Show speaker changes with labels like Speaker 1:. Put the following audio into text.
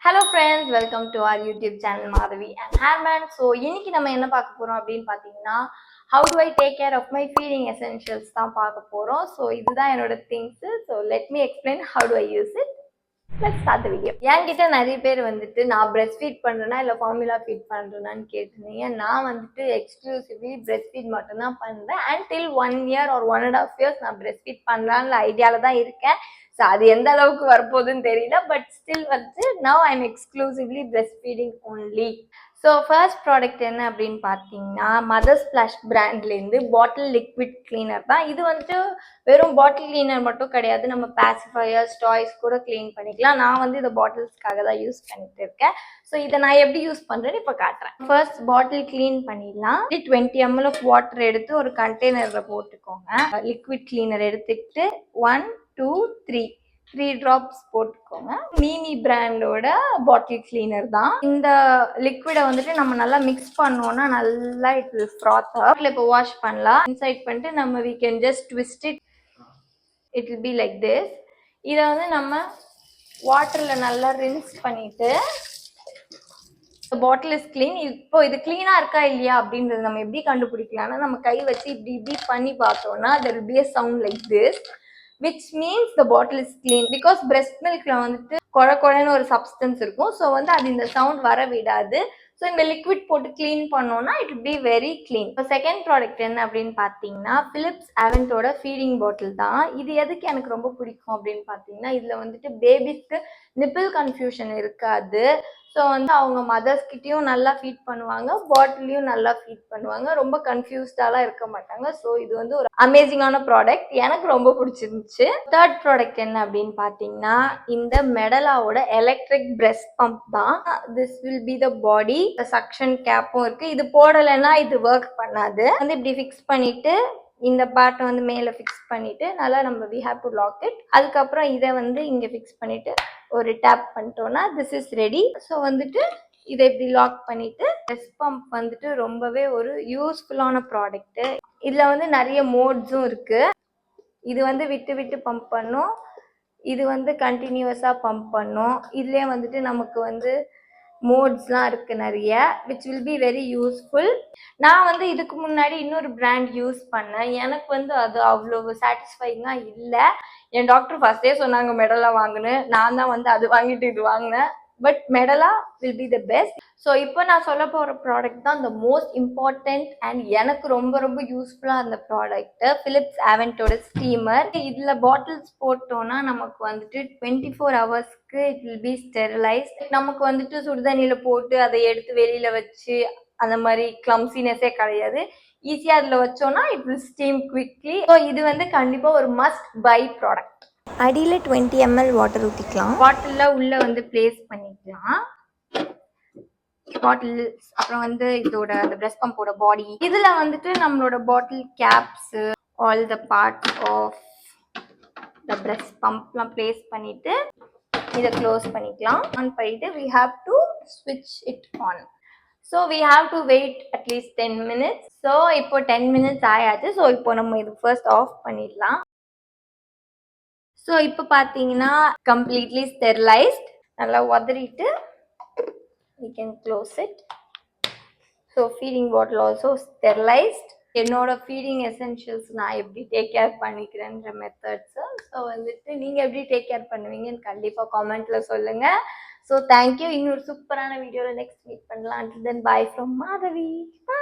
Speaker 1: Hello friends, welcome to our YouTube channel Madhavi and Hairman. So இன்னைக்கு நம்ம என்ன பார்க்க போறோம் அப்படின்னு பாத்தீங்கன்னா how do I take care of my feeding essentials தான் பார்க்க போறோம். So இதுதான் என்னோட things. So let me explain how do I use it. Let's start the video. என்கிட்ட நிறைய பேர் வந்துட்டு நான் breast feed பண்றேனா இல்ல formula feed பண்றேனான்னு கேட்டிருந்தீங்க. நான் வந்துட்டு exclusively breast feed மட்டும் தான் பண்றேன். Until 1 year or 1.5 years நான் breast feed பண்ணலாம்னு ஐடியால தான் இருக்கேன். ஸோ அது எந்த அளவுக்கு வரப்போகுதுன்னு தெரியல, பட் ஸ்டில் வந்து now I am exclusively breast feeding only. So first product என்ன அப்படின்னு பார்த்தீங்கன்னா மதர் ஸ்பிளாஷ் பிராண்ட்லேருந்து பாட்டில் லிக்விட் கிளீனர் தான். இது வந்துட்டு வெறும் பாட்டில் கிளீனர் மட்டும் கிடையாது, நம்ம பேசிஃபயர்ஸ் டாய்ஸ் கூட க்ளீன் பண்ணிக்கலாம். நான் வந்து இதை பாட்டில்ஸ்க்காக தான் யூஸ் பண்ணிட்டு இருக்கேன். ஸோ இதை நான் எப்படி யூஸ் பண்ணுறேன்னு இப்போ காட்டுறேன். ஃபர்ஸ்ட் பாட்டில் க்ளீன் பண்ணிடலாம். 20 ml ஆஃப் வாட்டர் எடுத்து ஒரு கண்டெய்னரில் போட்டுக்கோங்க. லிக்விட் கிளீனர் எடுத்துக்கிட்டு 1 2 3 ட்ராப்ஸ் போட்டுக்கோங்க. மீமி பிராண்டோட பாட்டில் கிளீனர் தான். இந்த லிக்விடை வந்துட்டு நம்ம நல்லா மிக்ஸ் பண்ணோம்னா நல்லா இட் வில் ஃப்ராத் அப். இப்போ வாஷ் பண்ணலாம். இன்சைட் பண்ணிட்டு நம்ம we can just twist it. It will be like this. இதை வந்து நம்ம வாட்டர்ல நல்லா ரின்ஸ் பண்ணிட்டு பாட்டில் இஸ் கிளீன். இப்போ இது கிளீனா இருக்கா இல்லையா அப்படின்றது நம்ம எப்படி கண்டுபிடிக்கலாம்னா நம்ம கை வச்சு இப்படி இப்படி பண்ணி பார்த்தோம்னா there will be a sound like this, which means the bottle is clean. Because breast milkல வந்துட்டு கொழன்னு ஒரு சப்ஸ்டன்ஸ் இருக்கும். ஸோ வந்து அது இந்த சவுண்ட் வர விடாது. ஸோ இந்த லிக்விட் போட்டு கிளீன் பண்ணோம்னா it will be very clean. இப்போ செகண்ட் ப்ராடக்ட் என்ன அப்படின்னு பார்த்தீங்கன்னா பிலிப்ஸ் அவென்ட்டோட ஃபீடிங் பாட்டில் தான். இது எதுக்கு எனக்கு ரொம்ப பிடிக்கும் அப்படின்னு பார்த்தீங்கன்னா இதில் வந்துட்டு பேபிஸ்க்கு நிப்பிள் கன்ஃபியூஷன் இருக்காது. ஸோ வந்து அவங்க மதர்ஸ் கிட்டேயும் நல்லா ஃபீட் பண்ணுவாங்க, பாட்டிலையும் நல்லா ஃபீட் பண்ணுவாங்க, ரொம்ப கன்ஃபியூஸ்டாலாம் இருக்க மாட்டாங்க. ஸோ இது வந்து ஒரு அமேசிங்கான ப்ராடக்ட், எனக்கு ரொம்ப பிடிச்சிருந்துச்சு. தேர்ட் ப்ராடக்ட் என்ன அப்படின்னு பார்த்தீங்கன்னா இந்த மெடலாவோட எலக்ட்ரிக் பிரெஸ்ட் பம்ப் தான். This will be the body, suction கேப்பும் இருக்கு. இது போடலைன்னா இது ஒர்க் பண்ணாது. வந்து இப்படி ஃபிக்ஸ் பண்ணிட்டு இந்த பார்ட்டை வந்து மேலே ஃபிக்ஸ் பண்ணிட்டு நல்லா நம்ம we have to lock it. அதுக்கப்புறம் இதை வந்து இங்கே ஃபிக்ஸ் பண்ணிட்டு ஒரு டேப் பண்ணிட்டோம்னா திஸ் இஸ் ரெடி. ஸோ வந்துட்டு இதை இப்படி லாக் பண்ணிட்டு பிரெஸ்ட் பம்ப் வந்துட்டு ரொம்பவே ஒரு யூஸ்ஃபுல்லான ப்ராடக்ட். இதில் வந்து நிறைய மோட்ஸும் இருக்கு. இது வந்து விட்டு விட்டு பம்ப் பண்ணும், இது வந்து கண்டினியூஸாக பம்ப் பண்ணும். இதுலேயே வந்துட்டு நமக்கு வந்து மோட்ஸ்லாம் இருக்கு நிறைய, which will be very useful. நான் வந்து இதுக்கு முன்னாடி இன்னொரு பிராண்ட் யூஸ் பண்ணேன். எனக்கு வந்து அது அவ்வளோ சாட்டிஸ்ஃபைங்காக இல்லை. என் டாக்டர் ஃபர்ஸ்டே சொன்னாங்க மெடலா வாங்கினேன். நான் தான் வந்து அது வாங்கிட்டு இது வாங்கினேன். But Medela will be the best. So இப்போ நான் சொல்ல போகிற ப்ராடக்ட் தான் த மோஸ்ட் இம்பார்ட்டன்ட் அண்ட் எனக்கு ரொம்ப ரொம்ப யூஸ்ஃபுல்லாக இருந்த ப்ராடக்ட் பிலிப்ஸ் அவென்ட்டோட ஸ்டீமர். இதில் பாட்டில்ஸ் போட்டோன்னா நமக்கு வந்துட்டு 24 ஹவர்ஸ்க்கு இட் வில் பி ஸ்டெரிலைஸ்ட். நமக்கு வந்துட்டு சுடுதண்ணியில் போட்டு அதை எடுத்து வெளியில் வச்சு அந்த மாதிரி கிளம்சினஸே கிடையாது. ஈஸியாக அதில் வச்சோன்னா it will steam quickly. So இது வந்து கண்டிப்பாக ஒரு மஸ்ட் பை ப்ராடக்ட். அடியில் 20 ml வாட்டர் ஊற்றிக்கலாம். பாட்டிலில் உள்ளே வந்து பிளேஸ் பண்ணிக்கலாம் பாட்டில். அப்புறம் வந்து இதோட அந்த பிரெஸ்ட் பம்போட பாடி, இதுல வந்துட்டு நம்மளோட bottle caps, all the parts of the breast பம்ப்லாம் பிளேஸ் பண்ணிட்டு இதை க்ளோஸ் பண்ணிக்கலாம். ஆன் பண்ணிட்டு we have to switch it on. So we have to wait at least 10 minutes. So இப்போ 10 minutes ஆயாச்சு. ஸோ இப்போ நம்ம இது ஃபர்ஸ்ட் ஆஃப் பண்ணிடலாம். ஸோ இப்போ பார்த்தீங்கன்னா கம்ப்ளீட்லி ஸ்டெரிலைஸ்ட். நல்லா உதறிட்டு we can close it. So feeding bottle also sterilized. என்னோட ஃபீடிங் எசென்ஷியல்ஸ் நான் எப்படி டேக் கேர் பண்ணிக்கிறேன்ற மெத்தட்ஸு. ஸோ வந்துட்டு நீங்கள் எப்படி டேக் கேர் பண்ணுவீங்கன்னு கண்டிப்பாக காமெண்ட்டில் சொல்லுங்கள். So thank you. இன்னொரு சூப்பரான வீடியோவில் நெக்ஸ்ட் மீட் பண்ணலாம். Until then, bye from Madhavi. Bye.